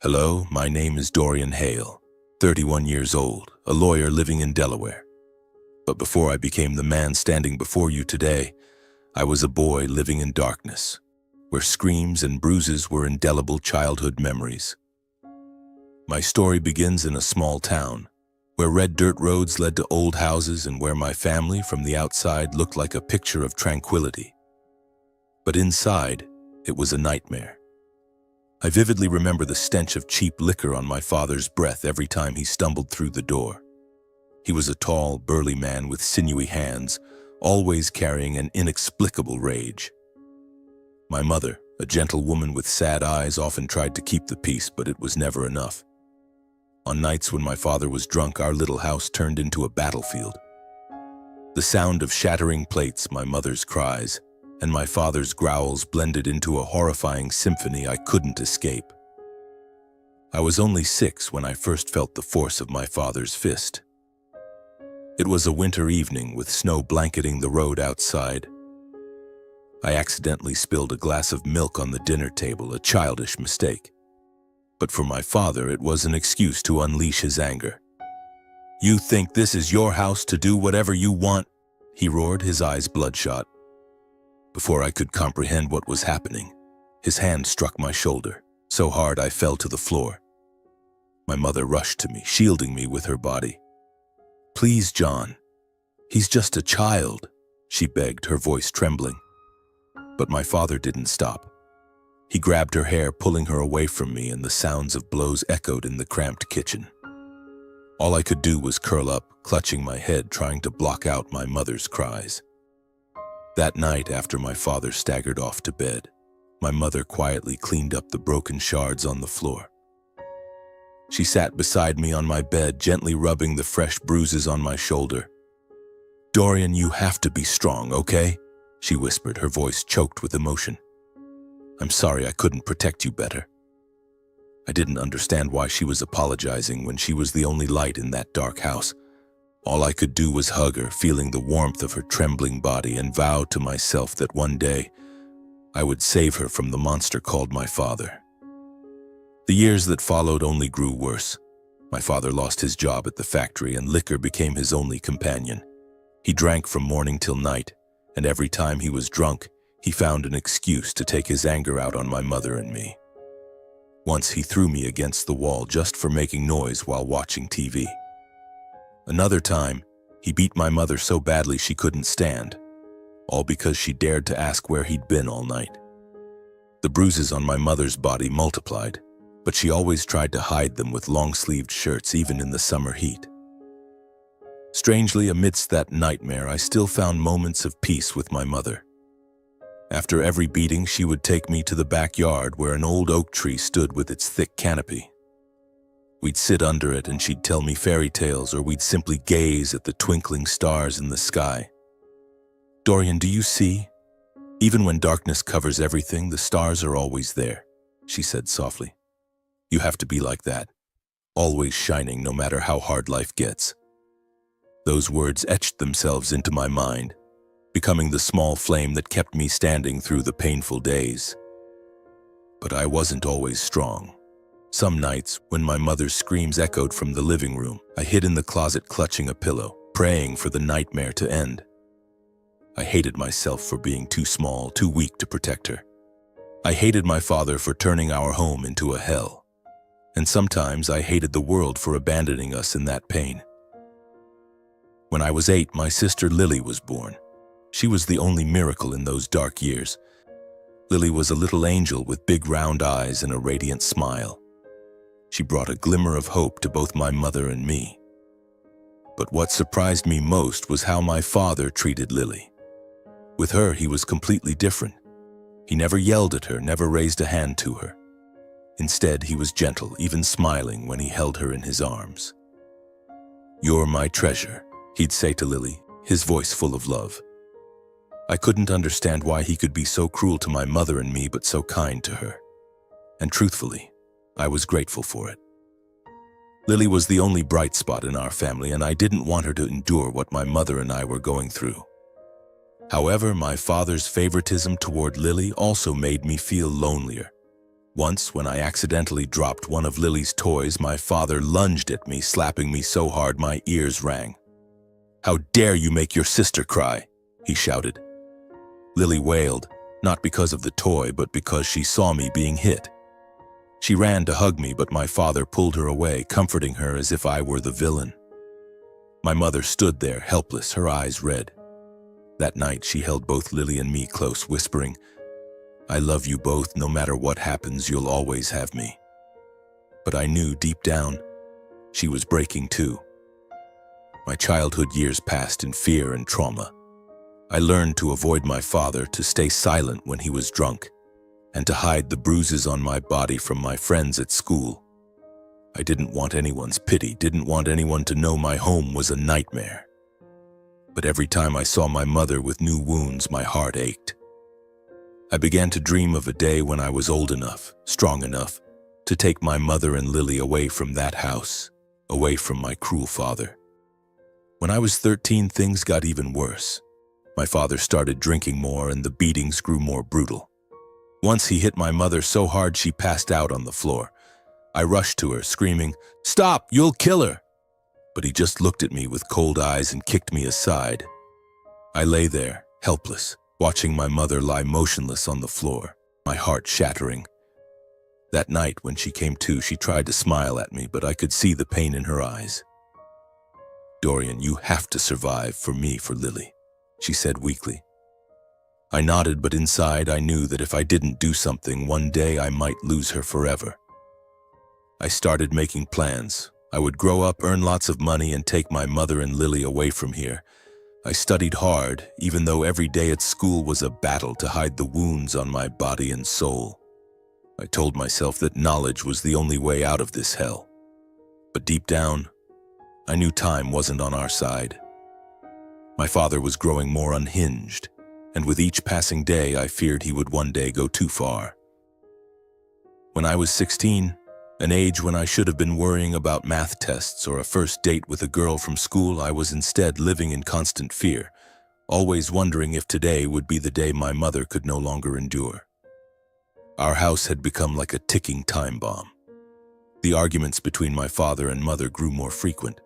Hello, my name is Dorian Hale, 31 years old, a lawyer living in Delaware. But before I became the man standing before you today, I was a boy living in darkness, where screams and bruises were indelible childhood memories. My story begins in a small town, where red dirt roads led to old houses and where my family from the outside looked like a picture of tranquility. But inside, it was a nightmare. I vividly remember the stench of cheap liquor on my father's breath every time he stumbled through the door. He was a tall, burly man with sinewy hands, always carrying an inexplicable rage. My mother, a gentle woman with sad eyes, often tried to keep the peace, but it was never enough. On nights when my father was drunk, our little house turned into a battlefield. The sound of shattering plates, my mother's cries, and my father's growls blended into a horrifying symphony I couldn't escape. I was only 6 when I first felt the force of my father's fist. It was a winter evening with snow blanketing the road outside. I accidentally spilled a glass of milk on the dinner table, a childish mistake. But for my father, it was an excuse to unleash his anger. "You think this is your house to do whatever you want?" he roared, his eyes bloodshot. Before I could comprehend what was happening, his hand struck my shoulder, so hard I fell to the floor. My mother rushed to me, shielding me with her body. "Please, John, he's just a child," she begged, her voice trembling. But my father didn't stop. He grabbed her hair, pulling her away from me, and the sounds of blows echoed in the cramped kitchen. All I could do was curl up, clutching my head, trying to block out my mother's cries. That night, after my father staggered off to bed, my mother quietly cleaned up the broken shards on the floor. She sat beside me on my bed, gently rubbing the fresh bruises on my shoulder. "Dorian, you have to be strong, okay?" she whispered, her voice choked with emotion. "I'm sorry I couldn't protect you better." I didn't understand why she was apologizing when she was the only light in that dark house. All I could do was hug her, feeling the warmth of her trembling body, and vow to myself that one day I would save her from the monster called my father. The years that followed only grew worse. My father lost his job at the factory, and liquor became his only companion. He drank from morning till night, and every time he was drunk, he found an excuse to take his anger out on my mother and me. Once he threw me against the wall just for making noise while watching TV. Another time, he beat my mother so badly she couldn't stand, all because she dared to ask where he'd been all night. The bruises on my mother's body multiplied, but she always tried to hide them with long-sleeved shirts, even in the summer heat. Strangely, amidst that nightmare, I still found moments of peace with my mother. After every beating, she would take me to the backyard where an old oak tree stood with its thick canopy. We'd sit under it and she'd tell me fairy tales, or we'd simply gaze at the twinkling stars in the sky. "Dorian, do you see? Even when darkness covers everything, the stars are always there," she said softly. "You have to be like that, always shining no matter how hard life gets." Those words etched themselves into my mind, becoming the small flame that kept me standing through the painful days. But I wasn't always strong. Some nights, when my mother's screams echoed from the living room, I hid in the closet clutching a pillow, praying for the nightmare to end. I hated myself for being too small, too weak to protect her. I hated my father for turning our home into a hell. And sometimes I hated the world for abandoning us in that pain. When I was 8, my sister Lily was born. She was the only miracle in those dark years. Lily was a little angel with big round eyes and a radiant smile. She brought a glimmer of hope to both my mother and me. But what surprised me most was how my father treated Lily. With her, he was completely different. He never yelled at her, never raised a hand to her. Instead, he was gentle, even smiling when he held her in his arms. "You're my treasure," he'd say to Lily, his voice full of love. I couldn't understand why he could be so cruel to my mother and me, but so kind to her. And truthfully, I was grateful for it. Lily was the only bright spot in our family, and I didn't want her to endure what my mother and I were going through. However, my father's favoritism toward Lily also made me feel lonelier. Once, when I accidentally dropped one of Lily's toys, my father lunged at me, slapping me so hard my ears rang. "How dare you make your sister cry?" he shouted. Lily wailed, not because of the toy, but because she saw me being hit. She ran to hug me, but my father pulled her away, comforting her as if I were the villain. My mother stood there, helpless, her eyes red. That night, she held both Lily and me close, whispering, "I love you both. No matter what happens, you'll always have me." But I knew deep down, she was breaking too. My childhood years passed in fear and trauma. I learned to avoid my father, to stay silent when he was drunk, and to hide the bruises on my body from my friends at school. I didn't want anyone's pity, didn't want anyone to know my home was a nightmare. But every time I saw my mother with new wounds, my heart ached. I began to dream of a day when I was old enough, strong enough, to take my mother and Lily away from that house, away from my cruel father. When I was 13, things got even worse. My father started drinking more and the beatings grew more brutal. Once he hit my mother so hard she passed out on the floor. I rushed to her, screaming, "Stop, you'll kill her!" But he just looked at me with cold eyes and kicked me aside. I lay there, helpless, watching my mother lie motionless on the floor, my heart shattering. That night, when she came to, she tried to smile at me, but I could see the pain in her eyes. "Dorian, you have to survive for me, for Lily," she said weakly. I nodded, but inside I knew that if I didn't do something, one day I might lose her forever. I started making plans. I would grow up, earn lots of money, and take my mother and Lily away from here. I studied hard, even though every day at school was a battle to hide the wounds on my body and soul. I told myself that knowledge was the only way out of this hell. But deep down, I knew time wasn't on our side. My father was growing more unhinged, and with each passing day, I feared he would one day go too far. When I was 16, an age when I should have been worrying about math tests or a first date with a girl from school, I was instead living in constant fear, always wondering if today would be the day my mother could no longer endure. Our house had become like a ticking time bomb. The arguments between my father and mother grew more frequent,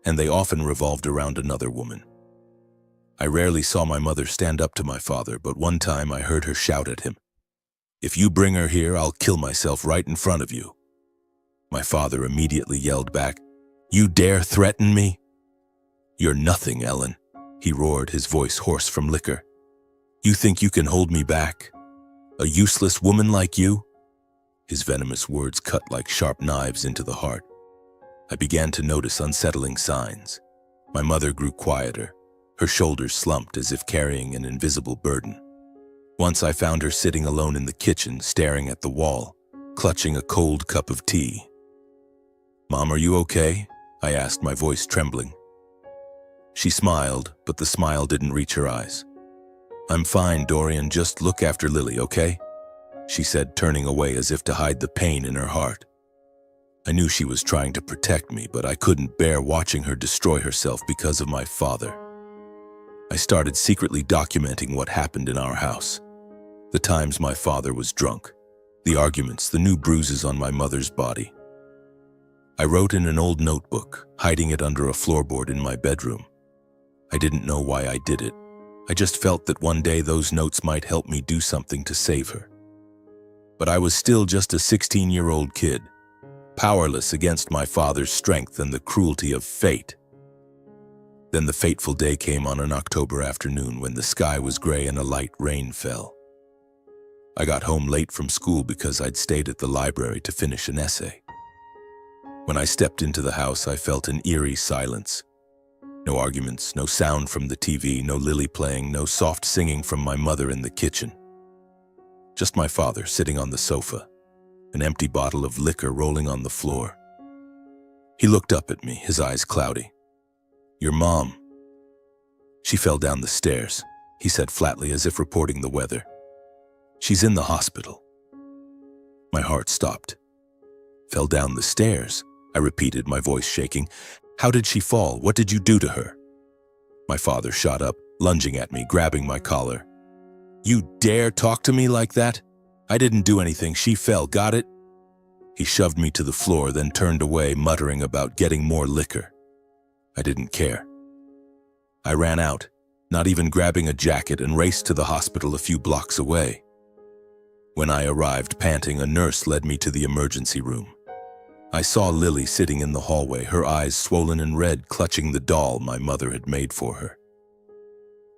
and they often revolved around another woman. I rarely saw my mother stand up to my father, but one time I heard her shout at him, "If you bring her here, I'll kill myself right in front of you." My father immediately yelled back, "You dare threaten me?" "You're nothing, Ellen," he roared, his voice hoarse from liquor. "You think you can hold me back? A useless woman like you?" His venomous words cut like sharp knives into the heart. I began to notice unsettling signs. My mother grew quieter. Her shoulders slumped as if carrying an invisible burden. Once I found her sitting alone in the kitchen, staring at the wall, clutching a cold cup of tea. "Mom, are you okay?" I asked, my voice trembling. She smiled, but the smile didn't reach her eyes. "I'm fine, Dorian, just look after Lily, okay?" she said, turning away as if to hide the pain in her heart. I knew she was trying to protect me, but I couldn't bear watching her destroy herself because of my father. I started secretly documenting what happened in our house. The times my father was drunk, the arguments, the new bruises on my mother's body. I wrote in an old notebook, hiding it under a floorboard in my bedroom. I didn't know why I did it. I just felt that one day those notes might help me do something to save her. But I was still just a 16-year-old kid, powerless against my father's strength and the cruelty of fate. Then the fateful day came on an October afternoon when the sky was gray and a light rain fell. I got home late from school because I'd stayed at the library to finish an essay. When I stepped into the house, I felt an eerie silence. No arguments, no sound from the TV, no Lily playing, no soft singing from my mother in the kitchen. Just my father sitting on the sofa, an empty bottle of liquor rolling on the floor. He looked up at me, his eyes cloudy. "Your mom." "She fell down the stairs," he said flatly as if reporting the weather. "She's in the hospital." My heart stopped. "Fell down the stairs," I repeated, my voice shaking. "How did she fall? What did you do to her?" My father shot up, lunging at me, grabbing my collar. "You dare talk to me like that?" I didn't do anything. She fell. Got it? He shoved me to the floor, then turned away, muttering about getting more liquor. I didn't care. I ran out, not even grabbing a jacket, and raced to the hospital a few blocks away. When I arrived panting, a nurse led me to the emergency room. I saw Lily sitting in the hallway, her eyes swollen and red, clutching the doll my mother had made for her.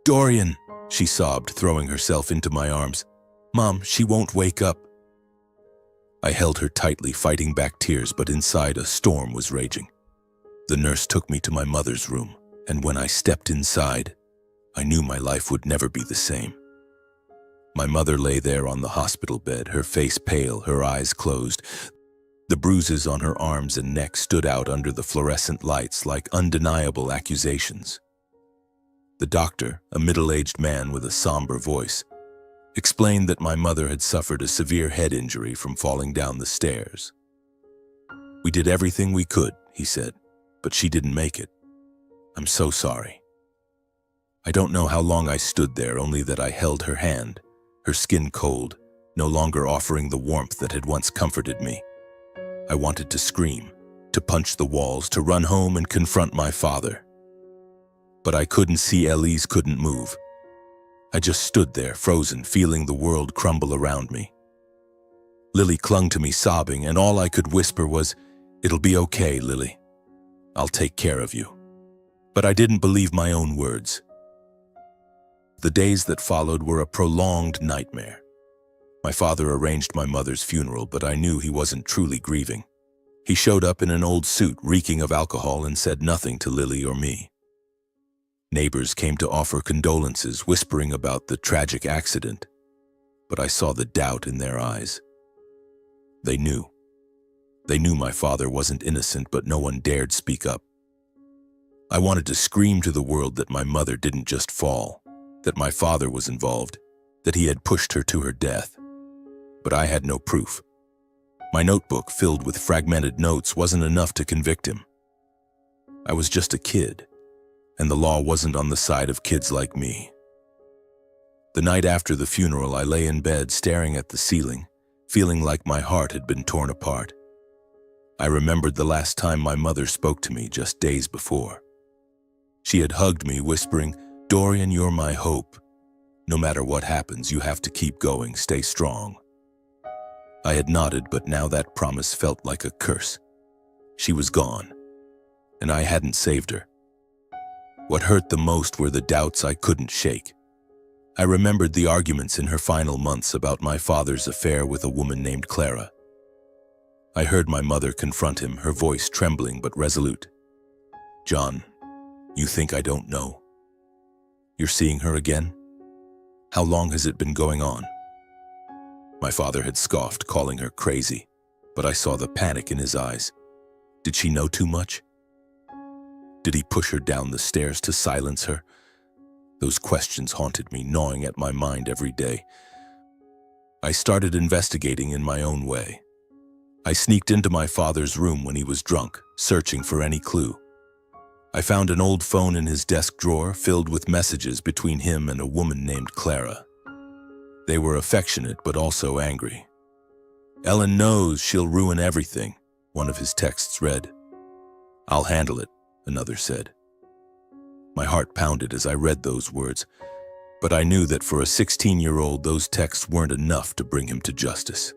"Dorian," she sobbed, throwing herself into my arms. "Mom, she won't wake up." I held her tightly, fighting back tears, but inside a storm was raging. The nurse took me to my mother's room, and when I stepped inside, I knew my life would never be the same. My mother lay there on the hospital bed, her face pale, her eyes closed. The bruises on her arms and neck stood out under the fluorescent lights like undeniable accusations. The doctor, a middle-aged man with a somber voice, explained that my mother had suffered a severe head injury from falling down the stairs. "We did everything we could," he said, "but she didn't make it. I'm so sorry." I don't know how long I stood there, only that I held her hand, her skin cold, no longer offering the warmth that had once comforted me. I wanted to scream, to punch the walls, to run home and confront my father. But I couldn't see. Elise couldn't move. I just stood there, frozen, feeling the world crumble around me. Lily clung to me, sobbing, and all I could whisper was, "It'll be okay, Lily. I'll take care of you." But I didn't believe my own words. The days that followed were a prolonged nightmare. My father arranged my mother's funeral, but I knew he wasn't truly grieving. He showed up in an old suit, reeking of alcohol, and said nothing to Lily or me. Neighbors came to offer condolences, whispering about the tragic accident, but I saw the doubt in their eyes. They knew. They knew my father wasn't innocent, but no one dared speak up. I wanted to scream to the world that my mother didn't just fall, that my father was involved, that he had pushed her to her death. But I had no proof. My notebook, filled with fragmented notes, wasn't enough to convict him. I was just a kid, and the law wasn't on the side of kids like me. The night after the funeral, I lay in bed staring at the ceiling, feeling like my heart had been torn apart. I remembered the last time my mother spoke to me just days before. She had hugged me, whispering, "Dorian, you're my hope. No matter what happens, you have to keep going, stay strong." I had nodded, but now that promise felt like a curse. She was gone, and I hadn't saved her. What hurt the most were the doubts I couldn't shake. I remembered the arguments in her final months about my father's affair with a woman named Clara. I heard my mother confront him, her voice trembling but resolute. "John, you think I don't know? You're seeing her again? How long has it been going on?" My father had scoffed, calling her crazy, but I saw the panic in his eyes. Did she know too much? Did he push her down the stairs to silence her? Those questions haunted me, gnawing at my mind every day. I started investigating in my own way. I sneaked into my father's room when he was drunk, searching for any clue. I found an old phone in his desk drawer filled with messages between him and a woman named Clara. They were affectionate but also angry. "Ellen knows she'll ruin everything," one of his texts read. "I'll handle it," another said. My heart pounded as I read those words, but I knew that for a 16-year-old, those texts weren't enough to bring him to justice.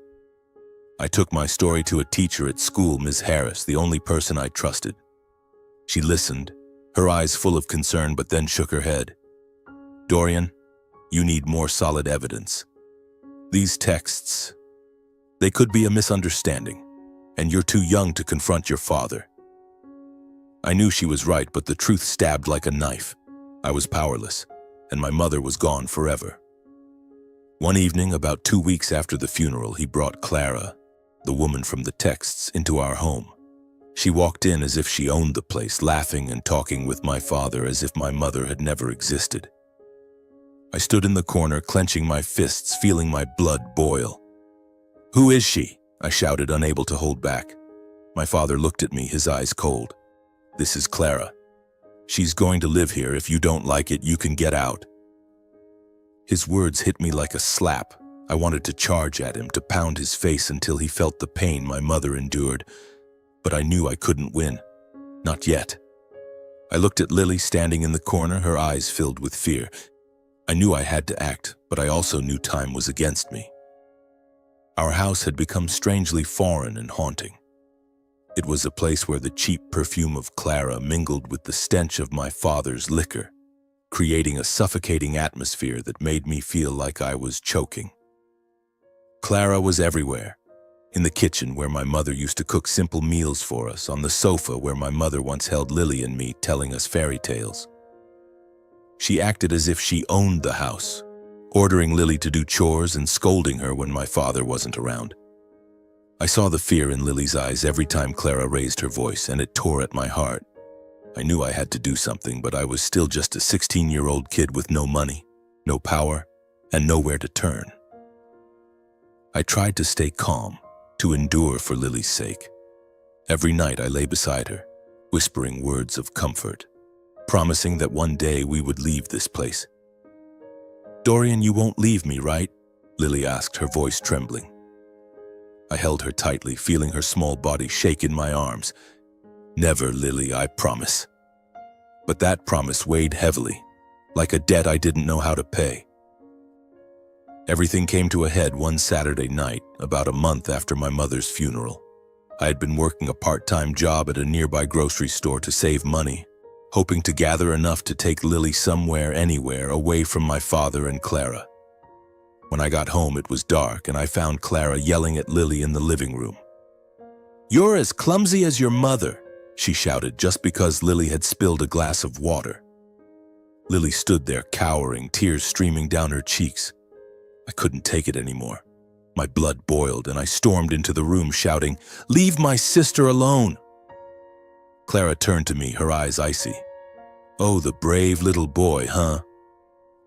I took my story to a teacher at school, Ms. Harris, the only person I trusted. She listened, her eyes full of concern, but then shook her head. "Dorian, you need more solid evidence. These texts, they could be a misunderstanding, and you're too young to confront your father." I knew she was right, but the truth stabbed like a knife. I was powerless, and my mother was gone forever. One evening, about 2 weeks after the funeral, he brought Clara, the woman from the texts, into our home. She walked in as if she owned the place, laughing and talking with my father as if my mother had never existed. I stood in the corner, clenching my fists, feeling my blood boil. "Who is she?" I shouted, unable to hold back. My father looked at me, his eyes cold. "This is Clara. She's going to live here. If you don't like it, you can get out." His words hit me like a slap. I wanted to charge at him, to pound his face until he felt the pain my mother endured, but I knew I couldn't win. Not yet. I looked at Lily standing in the corner, her eyes filled with fear. I knew I had to act, but I also knew time was against me. Our house had become strangely foreign and haunting. It was a place where the cheap perfume of Clara mingled with the stench of my father's liquor, creating a suffocating atmosphere that made me feel like I was choking. Clara was everywhere. In the kitchen where my mother used to cook simple meals for us, on the sofa where my mother once held Lily and me telling us fairy tales. She acted as if she owned the house, ordering Lily to do chores and scolding her when my father wasn't around. I saw the fear in Lily's eyes every time Clara raised her voice, and it tore at my heart. I knew I had to do something, but I was still just a 16-year-old kid with no money, no power, and nowhere to turn. I tried to stay calm, to endure for Lily's sake. Every night I lay beside her, whispering words of comfort, promising that one day we would leave this place. "Dorian, you won't leave me, right?" Lily asked, her voice trembling. I held her tightly, feeling her small body shake in my arms. "Never, Lily, I promise." But that promise weighed heavily, like a debt I didn't know how to pay. Everything came to a head one Saturday night, about a month after my mother's funeral. I had been working a part-time job at a nearby grocery store to save money, hoping to gather enough to take Lily somewhere, anywhere, away from my father and Clara. When I got home, it was dark, and I found Clara yelling at Lily in the living room. "You're as clumsy as your mother," she shouted, just because Lily had spilled a glass of water. Lily stood there cowering, tears streaming down her cheeks. I couldn't take it anymore. My blood boiled, and I stormed into the room shouting, "Leave my sister alone!" Clara turned to me, her eyes icy. "Oh, the brave little boy, huh?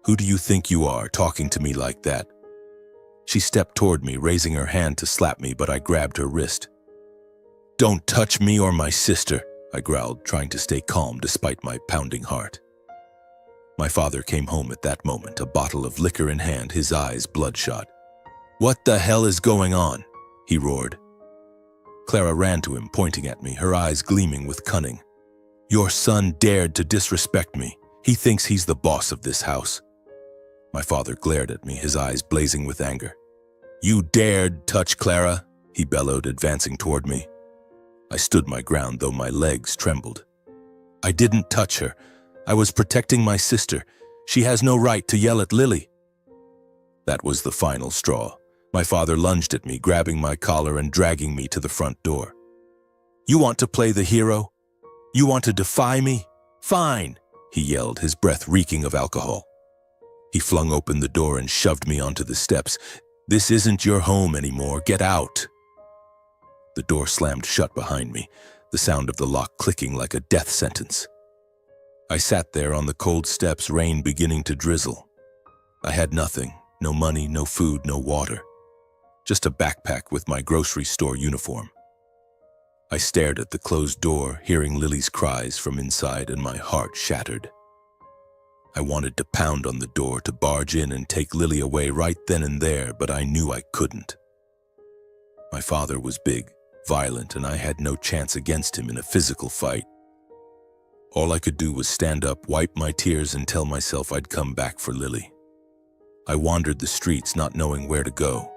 Who do you think you are, talking to me like that?" She stepped toward me, raising her hand to slap me, but I grabbed her wrist. "Don't touch me or my sister," I growled, trying to stay calm despite my pounding heart. My father came home at that moment, a bottle of liquor in hand, his eyes bloodshot. "What the hell is going on?" he roared. Clara ran to him, pointing at me, her eyes gleaming with cunning. "Your son dared to disrespect me. He thinks he's the boss of this house." My father glared at me, his eyes blazing with anger. "You dared touch Clara?" he bellowed, advancing toward me. I stood my ground, though my legs trembled. "I didn't touch her. I was protecting my sister. She has no right to yell at Lily." That was the final straw. My father lunged at me, grabbing my collar and dragging me to the front door. "You want to play the hero? You want to defy me? Fine," he yelled, his breath reeking of alcohol. He flung open the door and shoved me onto the steps. "This isn't your home anymore. Get out." The door slammed shut behind me, the sound of the lock clicking like a death sentence. I sat there on the cold steps, rain beginning to drizzle. I had nothing, no money, no food, no water. Just a backpack with my grocery store uniform. I stared at the closed door, hearing Lily's cries from inside, and my heart shattered. I wanted to pound on the door, to barge in and take Lily away right then and there, but I knew I couldn't. My father was big, violent, and I had no chance against him in a physical fight. All I could do was stand up, wipe my tears, and tell myself I'd come back for Lily. I wandered the streets, not knowing where to go.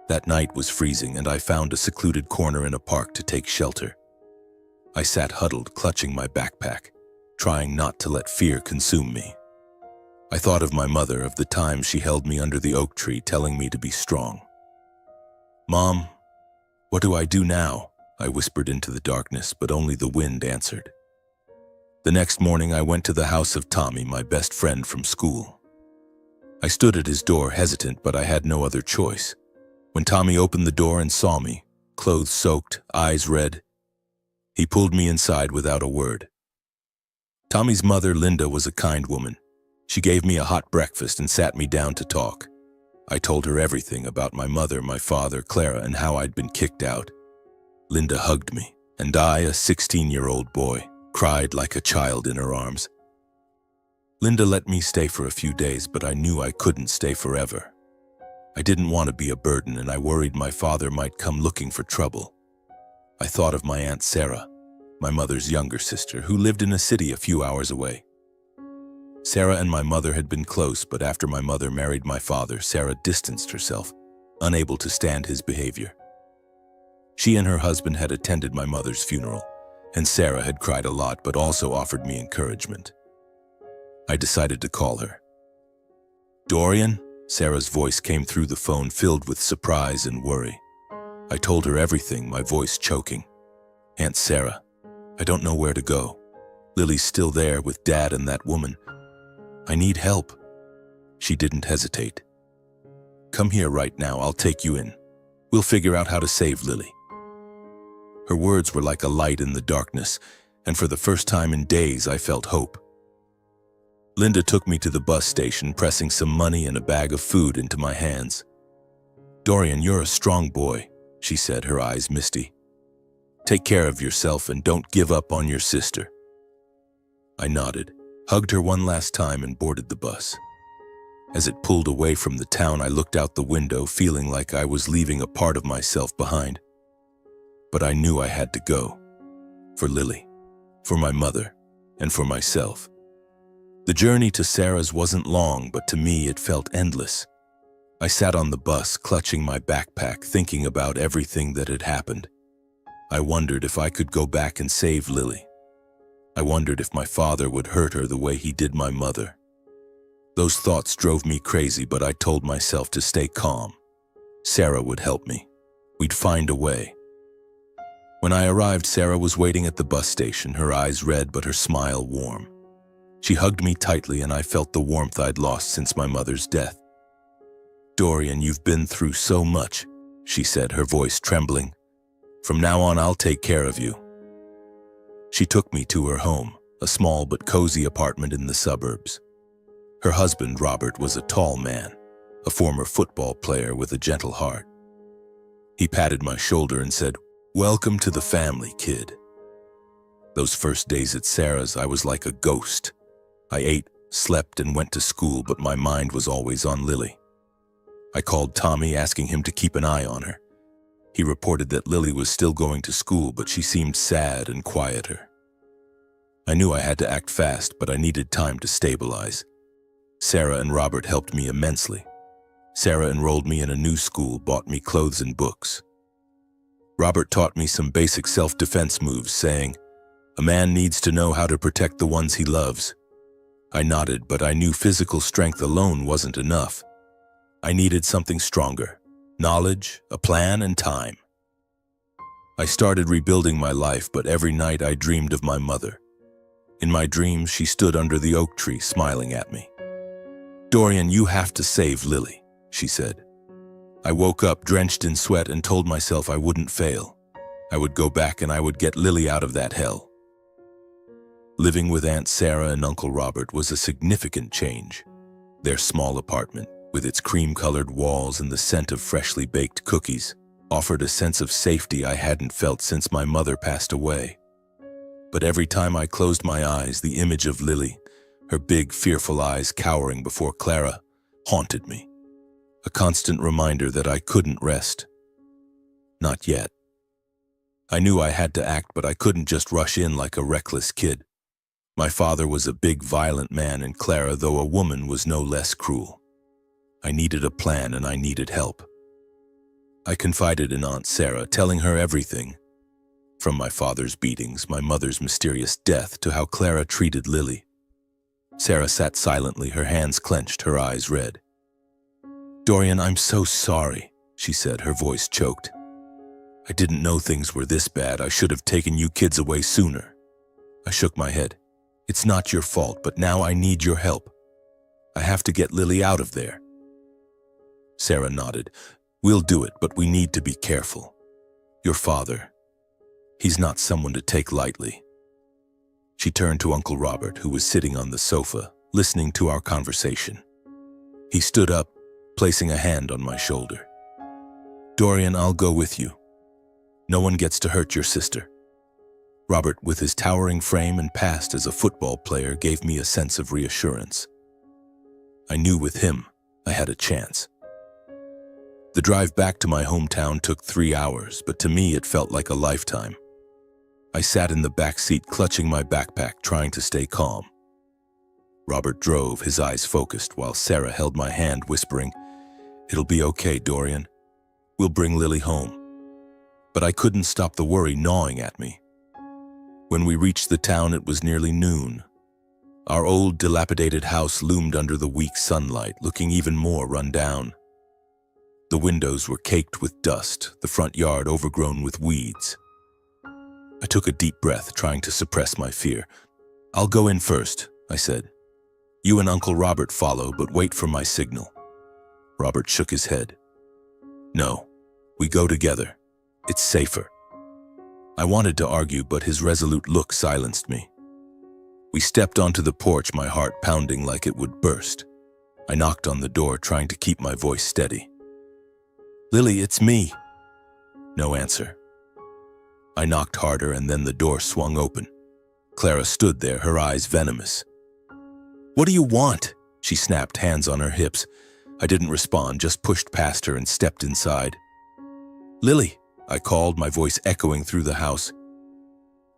That night was freezing, and I found a secluded corner in a park to take shelter. I sat huddled, clutching my backpack, trying not to let fear consume me. I thought of my mother, of the time she held me under the oak tree, telling me to be strong. "Mom, what do I do now?" I whispered into the darkness, but only the wind answered. The next morning, I went to the house of Tommy, my best friend from school. I stood at his door, hesitant, but I had no other choice. When Tommy opened the door and saw me, clothes soaked, eyes red, he pulled me inside without a word. Tommy's mother, Linda, was a kind woman. She gave me a hot breakfast and sat me down to talk. I told her everything about my mother, my father, Clara, and how I'd been kicked out. Linda hugged me, and I, a 16-year-old boy, cried like a child in her arms. Linda let me stay for a few days, but I knew I couldn't stay forever. I didn't want to be a burden, and I worried my father might come looking for trouble. I thought of my Aunt Sarah, my mother's younger sister, who lived in a city a few hours away. Sarah and my mother had been close, but after my mother married my father, Sarah distanced herself, unable to stand his behavior. She and her husband had attended my mother's funeral, and Sarah had cried a lot but also offered me encouragement. I decided to call her. "Dorian?" Sarah's voice came through the phone, filled with surprise and worry. I told her everything, my voice choking. "Aunt Sarah, I don't know where to go. Lily's still there with Dad and that woman. I need help." She didn't hesitate. "Come here right now, I'll take you in. We'll figure out how to save Lily." Her words were like a light in the darkness, and for the first time in days I felt hope. Linda took me to the bus station, pressing some money and a bag of food into my hands. "Dorian, you're a strong boy," she said, her eyes misty. "Take care of yourself and don't give up on your sister." I nodded, hugged her one last time, and boarded the bus. As it pulled away from the town, I looked out the window, feeling like I was leaving a part of myself behind. But I knew I had to go. For Lily, for my mother, and for myself. The journey to Sarah's wasn't long, but to me it felt endless. I sat on the bus, clutching my backpack, thinking about everything that had happened. I wondered if I could go back and save Lily. I wondered if my father would hurt her the way he did my mother. Those thoughts drove me crazy, but I told myself to stay calm. Sarah would help me. We'd find a way. When I arrived, Sarah was waiting at the bus station, her eyes red but her smile warm. She hugged me tightly, and I felt the warmth I'd lost since my mother's death. "Dorian, you've been through so much," she said, her voice trembling. "From now on, I'll take care of you." She took me to her home, a small but cozy apartment in the suburbs. Her husband, Robert, was a tall man, a former football player with a gentle heart. He patted my shoulder and said, "Welcome to the family, kid." Those first days at Sarah's, I was like a ghost. I ate, slept, and went to school, but my mind was always on Lily. I called Tommy, asking him to keep an eye on her. He reported that Lily was still going to school, but she seemed sad and quieter. I knew I had to act fast, but I needed time to stabilize. Sarah and Robert helped me immensely. Sarah enrolled me in a new school, bought me clothes and books. Robert taught me some basic self-defense moves, saying, "A man needs to know how to protect the ones he loves." I nodded, but I knew physical strength alone wasn't enough. I needed something stronger: knowledge, a plan, and time. I started rebuilding my life, but every night I dreamed of my mother. In my dreams, she stood under the oak tree, smiling at me. "Dorian, you have to save Lily," she said. I woke up drenched in sweat and told myself I wouldn't fail. I would go back and I would get Lily out of that hell. Living with Aunt Sarah and Uncle Robert was a significant change. Their small apartment, with its cream-colored walls and the scent of freshly baked cookies, offered a sense of safety I hadn't felt since my mother passed away. But every time I closed my eyes, the image of Lily, her big, fearful eyes cowering before Clara, haunted me. A constant reminder that I couldn't rest. Not yet. I knew I had to act, but I couldn't just rush in like a reckless kid. My father was a big, violent man, and Clara, though a woman, was no less cruel. I needed a plan, and I needed help. I confided in Aunt Sarah, telling her everything. From my father's beatings, my mother's mysterious death, to how Clara treated Lily. Sarah sat silently, her hands clenched, her eyes red. "Dorian, I'm so sorry," she said, her voice choked. "I didn't know things were this bad. I should have taken you kids away sooner." I shook my head. "It's not your fault, but now I need your help. I have to get Lily out of there." Sarah nodded. "We'll do it, but we need to be careful. Your father, he's not someone to take lightly." She turned to Uncle Robert, who was sitting on the sofa, listening to our conversation. He stood up, placing a hand on my shoulder. "Dorian, I'll go with you. No one gets to hurt your sister." Robert, with his towering frame and past as a football player, gave me a sense of reassurance. I knew with him I had a chance. The drive back to my hometown took 3 hours, but to me it felt like a lifetime. I sat in the back seat clutching my backpack, trying to stay calm. Robert drove, his eyes focused, while Sarah held my hand, whispering, "It'll be okay, Dorian. We'll bring Lily home." But I couldn't stop the worry gnawing at me. When we reached the town, it was nearly noon. Our old, dilapidated house loomed under the weak sunlight, looking even more run down. The windows were caked with dust, the front yard overgrown with weeds. I took a deep breath, trying to suppress my fear. "I'll go in first," I said. "You and Uncle Robert follow, but wait for my signal." Robert shook his head. "No, we go together. It's safer." I wanted to argue, but his resolute look silenced me. We stepped onto the porch, my heart pounding like it would burst. I knocked on the door, trying to keep my voice steady. "Lily, it's me." No answer. I knocked harder, and then the door swung open. Clara stood there, her eyes venomous. "What do you want?" she snapped, hands on her hips. I didn't respond, just pushed past her and stepped inside. "Lily," I called, my voice echoing through the house.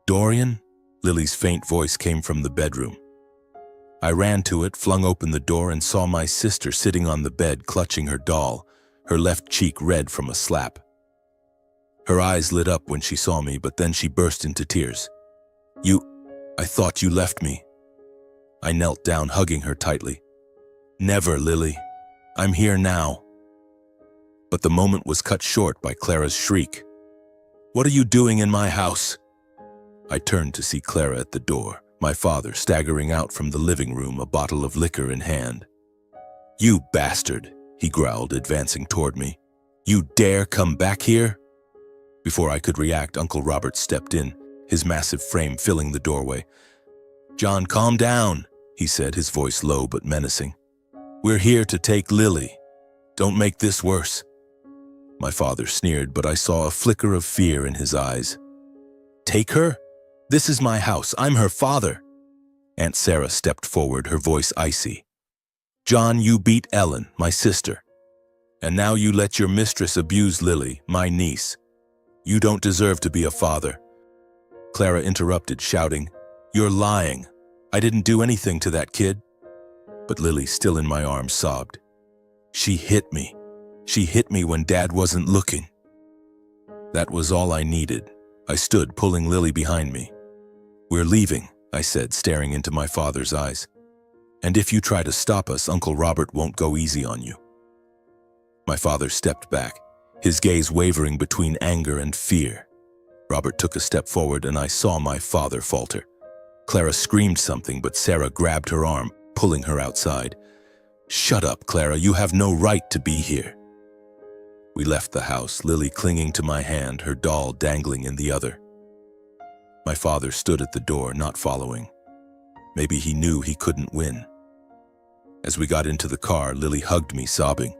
"Dorian?" Lily's faint voice came from the bedroom. I ran to it, flung open the door, and saw my sister sitting on the bed, clutching her doll, her left cheek red from a slap. Her eyes lit up when she saw me, but then she burst into tears. I thought you left me." I knelt down, hugging her tightly. "Never, Lily. I'm here now." But the moment was cut short by Clara's shriek. "What are you doing in my house?" I turned to see Clara at the door, my father staggering out from the living room, a bottle of liquor in hand. "You bastard," he growled, advancing toward me. "You dare come back here?" Before I could react, Uncle Robert stepped in, his massive frame filling the doorway. "John, calm down," he said, his voice low but menacing. "We're here to take Lily. Don't make this worse." My father sneered, but I saw a flicker of fear in his eyes. "Take her? This is my house. I'm her father." Aunt Sarah stepped forward, her voice icy. "John, you beat Ellen, my sister. And now you let your mistress abuse Lily, my niece. You don't deserve to be a father." Clara interrupted, shouting, "You're lying. I didn't do anything to that kid." But Lily, still in my arms, sobbed. "She hit me. She hit me when Dad wasn't looking." That was all I needed. I stood, pulling Lily behind me. "We're leaving," I said, staring into my father's eyes. "And if you try to stop us, Uncle Robert won't go easy on you." My father stepped back, his gaze wavering between anger and fear. Robert took a step forward, and I saw my father falter. Clara screamed something, but Sarah grabbed her arm, pulling her outside. "Shut up, Clara. You have no right to be here." We left the house, Lily clinging to my hand, her doll dangling in the other. My father stood at the door, not following. Maybe he knew he couldn't win. As we got into the car, Lily hugged me, sobbing.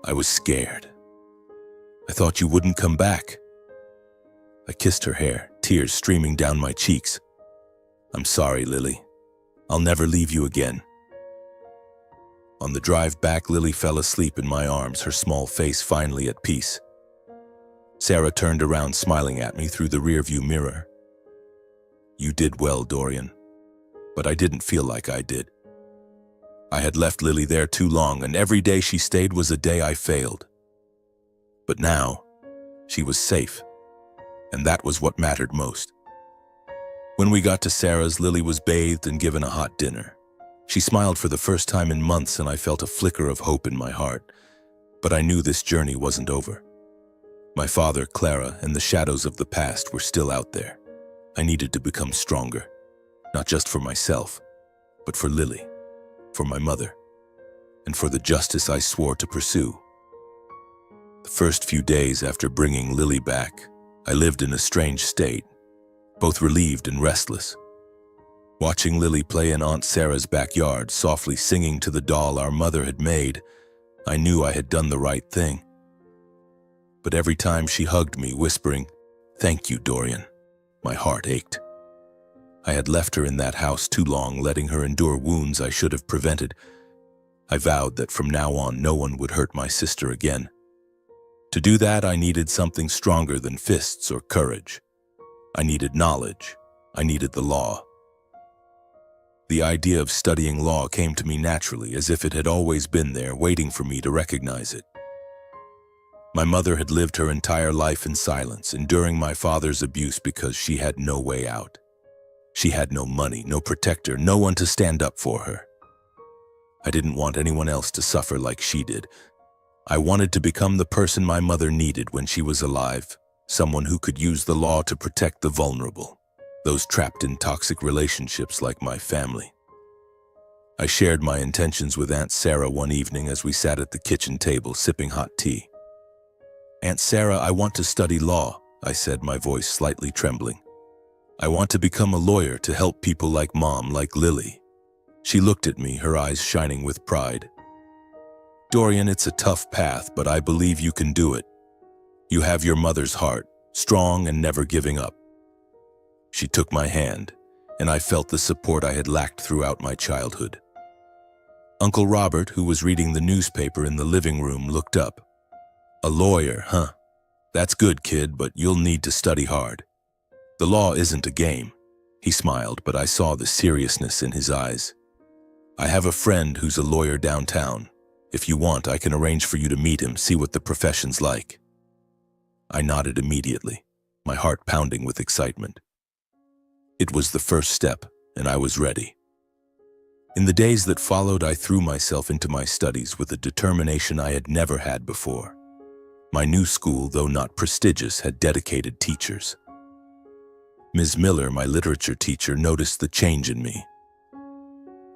I was scared. "I thought you wouldn't come back." I kissed her hair, tears streaming down my cheeks. "I'm sorry, Lily. I'll never leave you again." On the drive back, Lily fell asleep in my arms, her small face finally at peace. Sarah turned around, smiling at me through the rearview mirror. "You did well, Dorian." But I didn't feel like I did. I had left Lily there too long, and every day she stayed was a day I failed. But now, she was safe, and that was what mattered most. When we got to Sarah's, Lily was bathed and given a hot dinner. She smiled for the first time in months, and I felt a flicker of hope in my heart. But I knew this journey wasn't over. My father, Clara, and the shadows of the past were still out there. I needed to become stronger, not just for myself, but for Lily, for my mother, and for the justice I swore to pursue. The first few days after bringing Lily back, I lived in a strange state, both relieved and restless. Watching Lily play in Aunt Sarah's backyard, softly singing to the doll our mother had made, I knew I had done the right thing. But every time she hugged me, whispering, "Thank you, Dorian," my heart ached. I had left her in that house too long, letting her endure wounds I should have prevented. I vowed that from now on no one would hurt my sister again, To do that, I needed something stronger than fists or courage. I needed knowledge. I needed the law. The idea of studying law came to me naturally, as if it had always been there, waiting for me to recognize it. My mother had lived her entire life in silence, enduring my father's abuse because she had no way out. She had no money, no protector, no one to stand up for her. I didn't want anyone else to suffer like she did. I wanted to become the person my mother needed when she was alive, someone who could use the law to protect the vulnerable, those trapped in toxic relationships like my family. I shared my intentions with Aunt Sarah one evening as we sat at the kitchen table sipping hot tea. "Aunt Sarah, I want to study law," I said, my voice slightly trembling. "I want to become a lawyer to help people like Mom, like Lily." She looked at me, her eyes shining with pride. "Dorian, it's a tough path, but I believe you can do it. You have your mother's heart, strong and never giving up." She took my hand, and I felt the support I had lacked throughout my childhood. Uncle Robert, who was reading the newspaper in the living room, looked up. "A lawyer, huh? That's good, kid, but you'll need to study hard. The law isn't a game." He smiled, but I saw the seriousness in his eyes. "I have a friend who's a lawyer downtown. If you want, I can arrange for you to meet him, see what the profession's like." I nodded immediately, my heart pounding with excitement. It was the first step, and I was ready. In the days that followed, I threw myself into my studies with a determination I had never had before. My new school, though not prestigious, had dedicated teachers. Ms. Miller, my literature teacher, noticed the change in me.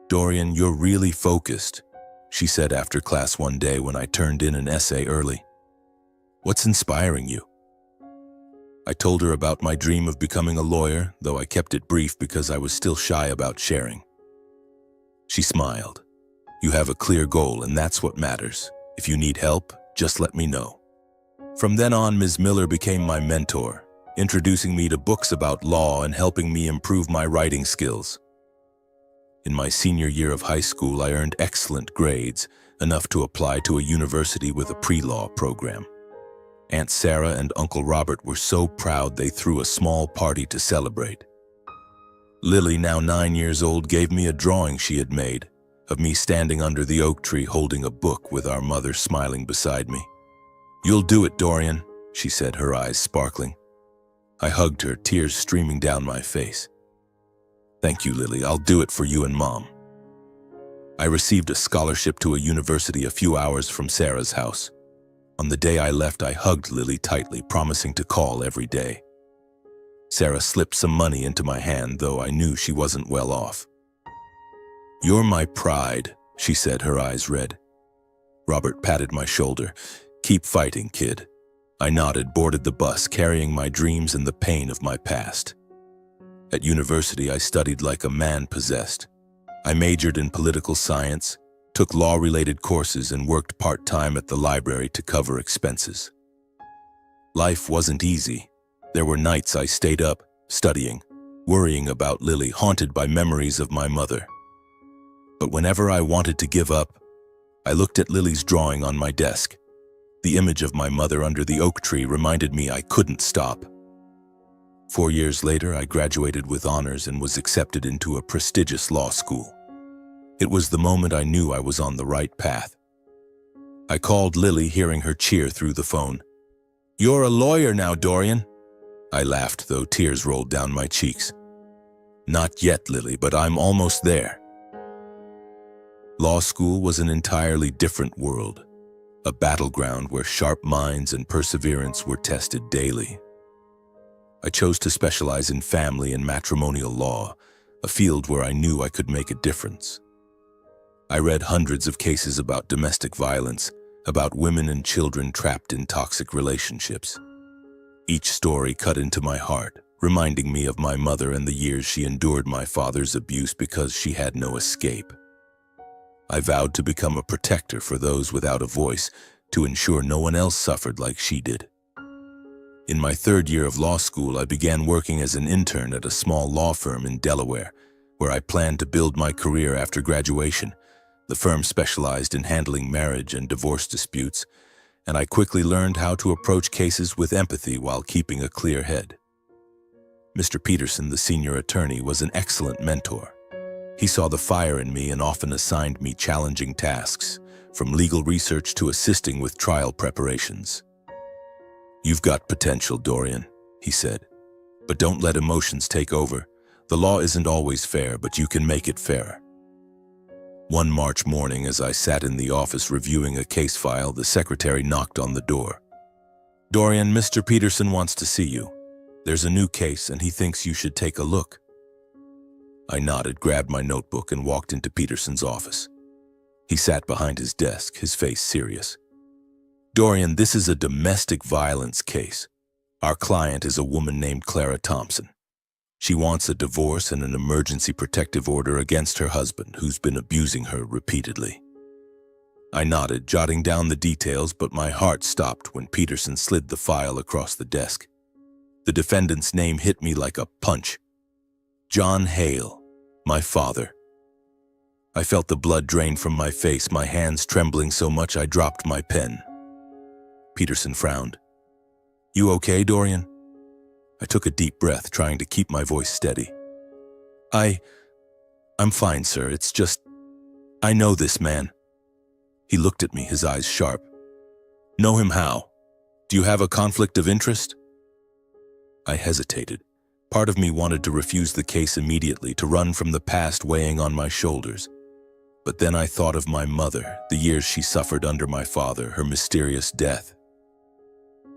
"Dorian, you're really focused," she said after class one day when I turned in an essay early. "What's inspiring you?" I told her about my dream of becoming a lawyer, though I kept it brief because I was still shy about sharing. She smiled. "You have a clear goal, and that's what matters. If you need help, just let me know." From then on, Ms. Miller became my mentor, introducing me to books about law and helping me improve my writing skills. In my senior year of high school, I earned excellent grades, enough to apply to a university with a pre-law program. Aunt Sarah and Uncle Robert were so proud they threw a small party to celebrate. Lily, now 9 years old, gave me a drawing she had made of me standing under the oak tree holding a book with our mother smiling beside me. "You'll do it, Dorian," she said, her eyes sparkling. I hugged her, tears streaming down my face. "Thank you, Lily. I'll do it for you and Mom." I received a scholarship to a university a few hours from Sarah's house. On the day I left, I hugged Lily tightly, promising to call every day. Sarah slipped some money into my hand, though I knew she wasn't well off. "You're my pride," she said, her eyes red. Robert patted my shoulder. "Keep fighting, kid." I nodded, boarded the bus, carrying my dreams and the pain of my past. At university, I studied like a man possessed. I majored in political science, took law-related courses, and worked part-time at the library to cover expenses. Life wasn't easy. There were nights I stayed up, studying, worrying about Lily, haunted by memories of my mother. But whenever I wanted to give up, I looked at Lily's drawing on my desk. The image of my mother under the oak tree reminded me I couldn't stop. 4 years later, I graduated with honors and was accepted into a prestigious law school. It was the moment I knew I was on the right path. I called Lily, hearing her cheer through the phone. "You're a lawyer now, Dorian." I laughed, though tears rolled down my cheeks. "Not yet, Lily, but I'm almost there." Law school was an entirely different world, a battleground where sharp minds and perseverance were tested daily. I chose to specialize in family and matrimonial law, a field where I knew I could make a difference. I read hundreds of cases about domestic violence, about women and children trapped in toxic relationships. Each story cut into my heart, reminding me of my mother and the years she endured my father's abuse because she had no escape. I vowed to become a protector for those without a voice, to ensure no one else suffered like she did. In my 3rd year of law school, I began working as an intern at a small law firm in Delaware, where I planned to build my career after graduation. The firm specialized in handling marriage and divorce disputes, and I quickly learned how to approach cases with empathy while keeping a clear head. Mr. Peterson, the senior attorney, was an excellent mentor. He saw the fire in me and often assigned me challenging tasks, from legal research to assisting with trial preparations. "You've got potential, Dorian," he said, "but don't let emotions take over. The law isn't always fair, but you can make it fairer." One March morning, as I sat in the office reviewing a case file, the secretary knocked on the door. "Dorian, Mr. Peterson wants to see you. There's a new case and he thinks you should take a look." I nodded, grabbed my notebook, and walked into Peterson's office. He sat behind his desk, his face serious. "Dorian, this is a domestic violence case. Our client is a woman named Clara Thompson. She wants a divorce and an emergency protective order against her husband, who's been abusing her repeatedly." I nodded, jotting down the details, but my heart stopped when Peterson slid the file across the desk. The defendant's name hit me like a punch. John Hale, my father. I felt the blood drain from my face, my hands trembling so much I dropped my pen. Peterson frowned. "You okay, Dorian?" I took a deep breath, trying to keep my voice steady. I'm fine, sir. It's just, I know this man." He looked at me, his eyes sharp. "Know him how? Do you have a conflict of interest?" I hesitated. Part of me wanted to refuse the case immediately, to run from the past weighing on my shoulders. But then I thought of my mother, the years she suffered under my father, her mysterious death.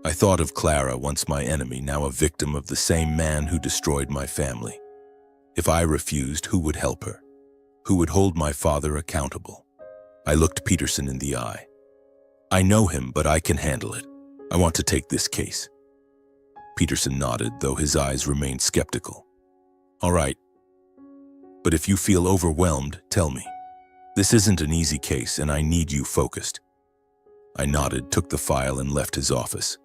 I thought of Clara, once my enemy, now a victim of the same man who destroyed my family. If I refused, who would help her? Who would hold my father accountable? I looked Peterson in the eye. "I know him, but I can handle it. I want to take this case." Peterson nodded, though his eyes remained skeptical. "All right. But if you feel overwhelmed, tell me. This isn't an easy case, and I need you focused." I nodded, took the file, and left his office.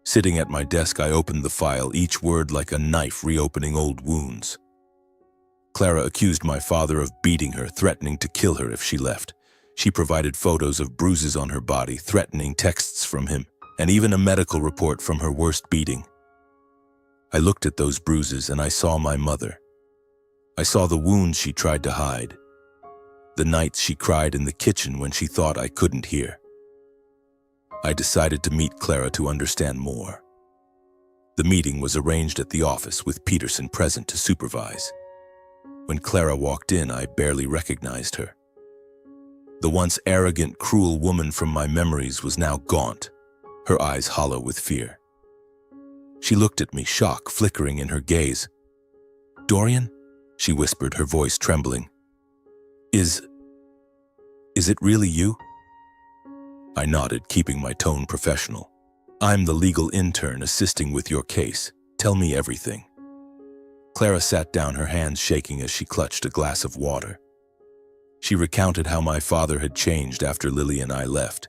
Sitting at my desk, I opened the file, each word like a knife reopening old wounds. Clara accused my father of beating her, threatening to kill her if she left. She provided photos of bruises on her body, threatening texts from him, and even a medical report from her worst beating. I looked at those bruises and I saw my mother. I saw the wounds she tried to hide, the nights she cried in the kitchen when she thought I couldn't hear. I decided to meet Clara to understand more. The meeting was arranged at the office with Peterson present to supervise. When Clara walked in, I barely recognized her. The once arrogant, cruel woman from my memories was now gaunt, her eyes hollow with fear. She looked at me, shock flickering in her gaze. "Dorian?" she whispered, her voice trembling. Is it really you?" I nodded, keeping my tone professional. "I'm the legal intern assisting with your case. Tell me everything." Clara sat down, her hands shaking as she clutched a glass of water. She recounted how my father had changed after Lily and I left.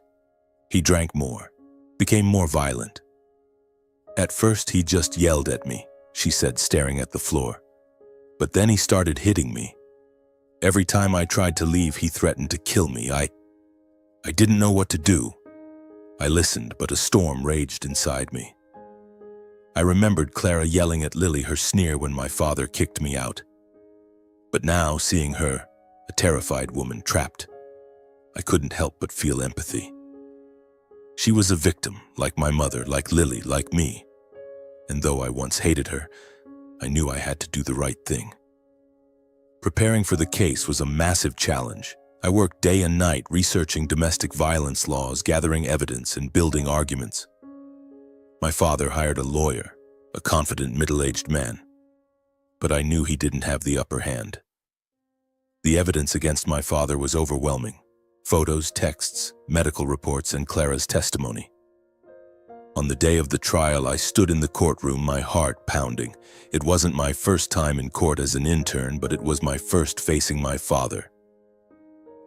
He drank more, became more violent. "At first he just yelled at me," she said, staring at the floor. "But then he started hitting me. Every time I tried to leave, he threatened to kill me. I didn't know what to do. I listened, but a storm raged inside me. I remembered Clara yelling at Lily, her sneer when my father kicked me out. But now, seeing her, a terrified woman trapped, I couldn't help but feel empathy. She was a victim, like my mother, like Lily, like me. And though I once hated her, I knew I had to do the right thing. Preparing for the case was a massive challenge. I worked day and night researching domestic violence laws, gathering evidence, and building arguments. My father hired a lawyer, a confident middle-aged man. But I knew he didn't have the upper hand. The evidence against my father was overwhelming. Photos, texts, medical reports, and Clara's testimony. On the day of the trial, I stood in the courtroom, my heart pounding. It wasn't my first time in court as an intern, but it was my first facing my father.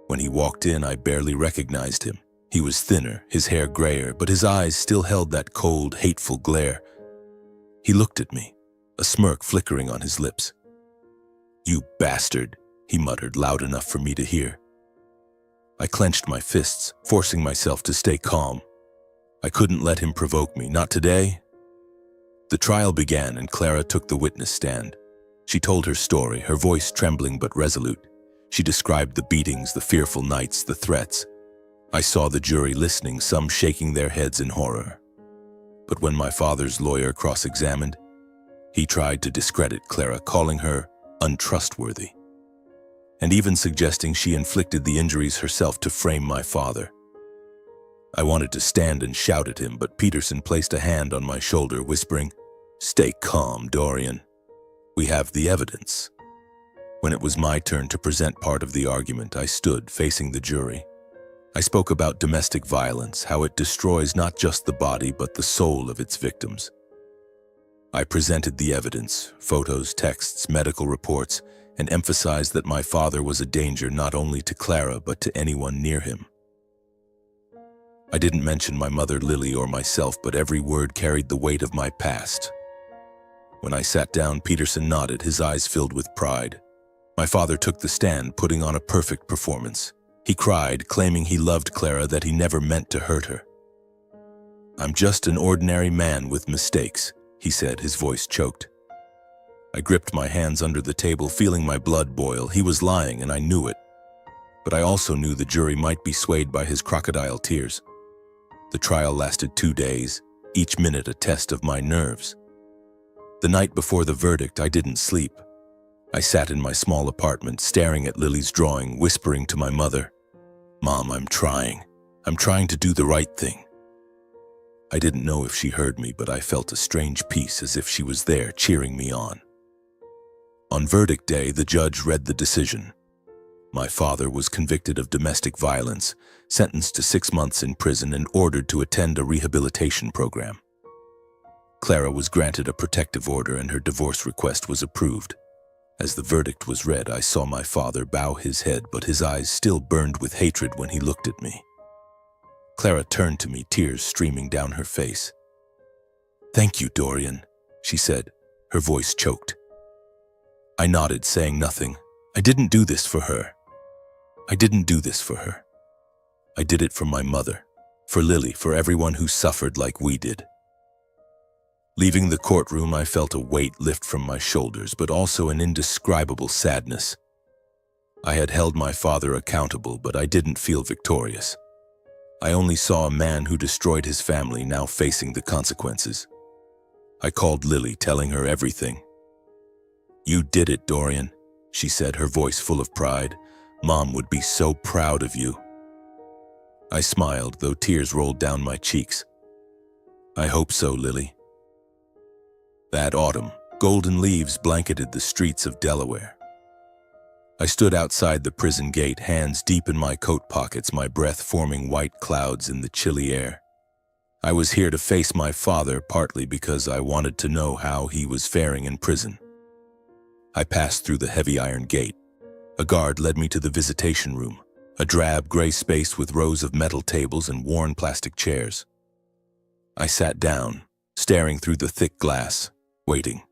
When he walked in, I barely recognized him. He was thinner, his hair grayer, but his eyes still held that cold, hateful glare. He looked at me, a smirk flickering on his lips. "You bastard," he muttered, loud enough for me to hear. I clenched my fists, forcing myself to stay calm. I couldn't let him provoke me, not today. The trial began and Clara took the witness stand. She told her story, her voice trembling but resolute. She described the beatings, the fearful nights, the threats. I saw the jury listening, some shaking their heads in horror. But when my father's lawyer cross-examined, he tried to discredit Clara, calling her untrustworthy, and even suggesting she inflicted the injuries herself to frame my father. I wanted to stand and shout at him, but Peterson placed a hand on my shoulder, whispering, "Stay calm, Dorian. We have the evidence." When it was my turn to present part of the argument, I stood facing the jury. I spoke about domestic violence, how it destroys not just the body but the soul of its victims. I presented the evidence, photos, texts, medical reports, and emphasized that my father was a danger not only to Clara but to anyone near him. I didn't mention my mother Lily or myself, but every word carried the weight of my past. When I sat down, Peterson nodded, his eyes filled with pride. My father took the stand, putting on a perfect performance. He cried, claiming he loved Clara, that he never meant to hurt her. "I'm just an ordinary man with mistakes," he said, his voice choked. I gripped my hands under the table, feeling my blood boil. He was lying, and I knew it. But I also knew the jury might be swayed by his crocodile tears. The trial lasted 2 days, each minute a test of my nerves. The night before the verdict, I didn't sleep. I sat in my small apartment, staring at Lily's drawing, whispering to my mother, "Mom, I'm trying to do the right thing." I didn't know if she heard me, but I felt a strange peace, as if she was there, cheering me on. On verdict day, the judge read the decision. My father was convicted of domestic violence, sentenced to 6 months in prison, and ordered to attend a rehabilitation program. Clara was granted a protective order, and her divorce request was approved. As the verdict was read, I saw my father bow his head, but his eyes still burned with hatred when he looked at me. Clara turned to me, tears streaming down her face. "Thank you, Dorian," she said, her voice choked. I nodded, saying nothing. I didn't do this for her. I didn't do this for her. I did it for my mother, for Lily, for everyone who suffered like we did. Leaving the courtroom, I felt a weight lift from my shoulders, but also an indescribable sadness. I had held my father accountable, but I didn't feel victorious. I only saw a man who destroyed his family, now facing the consequences. I called Lily, telling her everything. "You did it, Dorian," she said, her voice full of pride. "Mom would be so proud of you." I smiled, though tears rolled down my cheeks. "I hope so, Lily." That autumn, golden leaves blanketed the streets of Delaware. I stood outside the prison gate, hands deep in my coat pockets, my breath forming white clouds in the chilly air. I was here to face my father, partly because I wanted to know how he was faring in prison. I passed through the heavy iron gate. A guard led me to the visitation room, a drab gray space with rows of metal tables and worn plastic chairs. I sat down, staring through the thick glass, waiting.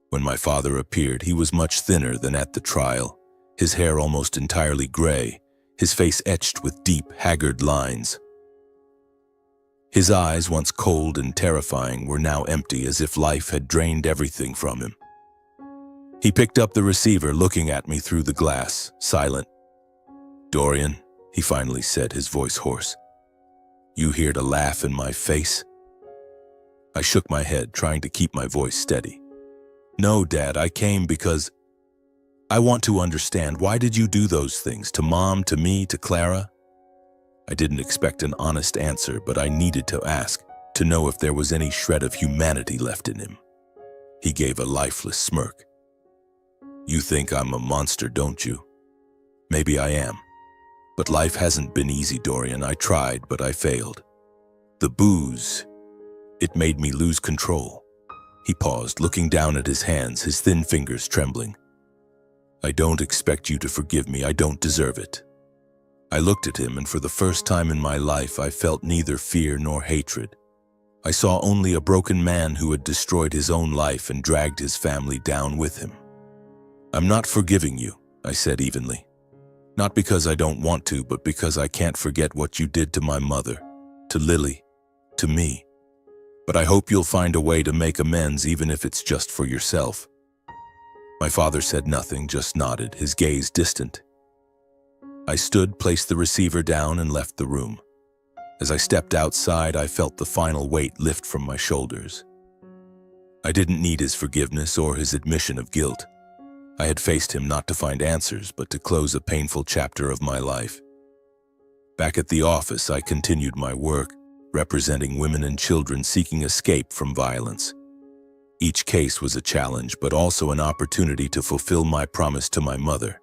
When my father appeared, he was much thinner than at the trial, his hair almost entirely gray, his face etched with deep, haggard lines. His eyes, once cold and terrifying, were now empty, as if life had drained everything from him. He picked up the receiver, looking at me through the glass, silent. "Dorian," he finally said, his voice hoarse. "You here to laugh in my face?" I shook my head, trying to keep my voice steady. "No, Dad, I came because I want to understand. Why did you do those things? To Mom, to me, to Clara?" I didn't expect an honest answer, but I needed to ask, to know if there was any shred of humanity left in him. He gave a lifeless smirk. "You think I'm a monster, don't you? Maybe I am. But life hasn't been easy, Dorian. I tried, but I failed. The booze, it made me lose control." He paused, looking down at his hands, his thin fingers trembling. "I don't expect you to forgive me. I don't deserve it." I looked at him, and for the first time in my life, I felt neither fear nor hatred. I saw only a broken man who had destroyed his own life and dragged his family down with him. "I'm not forgiving you," I said evenly. "Not because I don't want to, but because I can't forget what you did to my mother, to Lily, to me. But I hope you'll find a way to make amends, even if it's just for yourself." My father said nothing, just nodded, his gaze distant. I stood, placed the receiver down, and left the room. As I stepped outside, I felt the final weight lift from my shoulders. I didn't need his forgiveness or his admission of guilt. I had faced him not to find answers, but to close a painful chapter of my life. Back at the office, I continued my work, representing women and children seeking escape from violence. Each case was a challenge, but also an opportunity to fulfill my promise to my mother,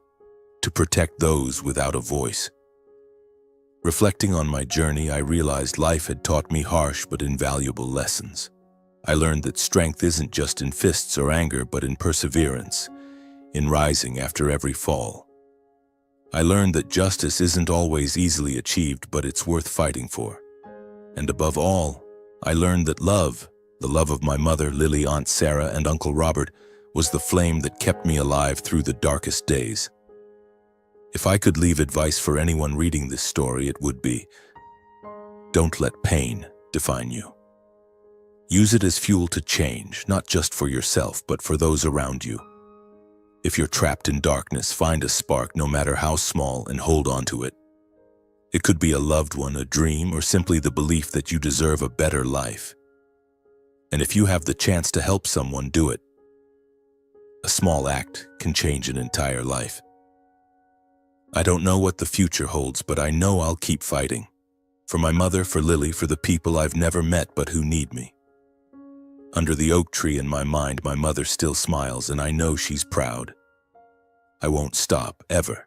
to protect those without a voice. Reflecting on my journey, I realized life had taught me harsh but invaluable lessons. I learned that strength isn't just in fists or anger, but in perseverance, in rising after every fall. I learned that justice isn't always easily achieved, but it's worth fighting for. And above all, I learned that love, the love of my mother, Lily, Aunt Sarah, and Uncle Robert, was the flame that kept me alive through the darkest days. If I could leave advice for anyone reading this story, it would be, don't let pain define you. Use it as fuel to change, not just for yourself, but for those around you. If you're trapped in darkness, find a spark, no matter how small, and hold on to it. It could be a loved one, a dream, or simply the belief that you deserve a better life. And if you have the chance to help someone, do it. A small act can change an entire life. I don't know what the future holds, but I know I'll keep fighting. For my mother, for Lily, for the people I've never met but who need me. Under the oak tree in my mind, my mother still smiles, and I know she's proud. I won't stop, ever.